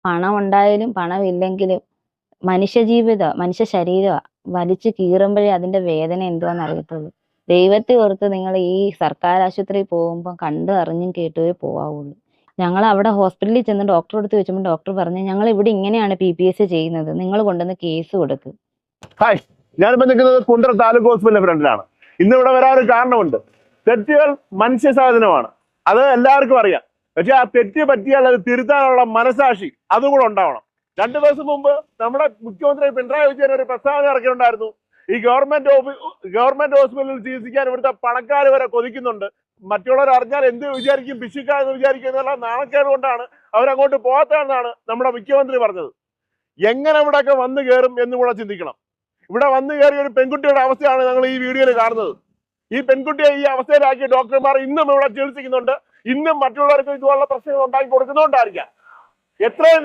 പണം ഉണ്ടായാലും പണമില്ലെങ്കിലും മനുഷ്യ ശരീരമാണ് വലിച്ചു കീറുമ്പോഴേ അതിന്റെ വേദന എന്തുവാന്ന് അറിയത്തുള്ളൂ. ദൈവത്തെ ഓർത്ത് നിങ്ങൾ ഈ സർക്കാർ ആശുപത്രിയിൽ പോകുമ്പോൾ കണ്ടും അറിഞ്ഞും കേട്ടുവേ പോവാവുള്ളൂ. ഞങ്ങൾ അവിടെ ഹോസ്പിറ്റലിൽ ചെന്ന് ഡോക്ടറെ അടുത്ത് വെച്ചപ്പോൾ ഡോക്ടർ പറഞ്ഞു, ഞങ്ങൾ ഇവിടെ ഇങ്ങനെയാണ് PPS ചെയ്യുന്നത്, നിങ്ങൾ കൊണ്ടുവന്ന് കേസ് കൊടുക്ക്. ഹായ്, ഞാനിപ്പോ നിൽക്കുന്നത് കുണ്ടറ താലൂക്ക് ഹോസ്പിറ്റലിന്റെ ഫ്രണ്ടിലാണ്. ഇന്ന് ഇവിടെ വരാനൊരു കാരണമുണ്ട്. തെറ്റുകൾ മനുഷ്യ സാധനമാണ്, അത് എല്ലാവർക്കും അറിയാം. പക്ഷെ ആ തെറ്റ് പറ്റിയാൽ അത് തിരുത്താനുള്ള മനസാക്ഷി അതും കൂടെ ഉണ്ടാവണം. 2 ദിവസം മുമ്പ് നമ്മുടെ മുഖ്യമന്ത്രി പിണറായി വിജയൻ ഒരു പ്രസ്താവന ഇറക്കിയിട്ടുണ്ടായിരുന്നു. ഈ ഗവൺമെന്റ് ഹോസ്പിറ്റലിൽ ചികിത്സിക്കാൻ ഇവിടുത്തെ പണക്കാർ വരെ കൊതിക്കുന്നുണ്ട്, മറ്റുള്ളവർ അറിഞ്ഞാൽ എന്ത് വിചാരിക്കും, പിശുക്കാരെന്ന് വിചാരിക്കും എന്നുള്ള നാണക്കേട് കൊണ്ടാണ് അവരങ്ങോട്ട് പോകാത്തതെന്നാണ് നമ്മുടെ മുഖ്യമന്ത്രി പറഞ്ഞത്. എങ്ങനെ ഇവിടെയൊക്കെ വന്നു കയറും എന്ന് കൂടെ ചിന്തിക്കണം. ഇവിടെ വന്നു കയറിയ ഒരു പെൺകുട്ടിയുടെ അവസ്ഥയാണ് ഞങ്ങൾ ഈ വീഡിയോയിൽ കാണുന്നത്. ഈ പെൺകുട്ടിയെ ഈ അവസ്ഥയിലാക്കിയ ഡോക്ടർമാർ ഇന്നും ഇവിടെ ചികിത്സിക്കുന്നുണ്ട്. ഇന്നും മറ്റുള്ളവർക്ക് ഇതുപോലുള്ള പ്രശ്നങ്ങൾ ഉണ്ടാക്കി കൊടുക്കുന്നുണ്ടായിരിക്കാം. എത്രയും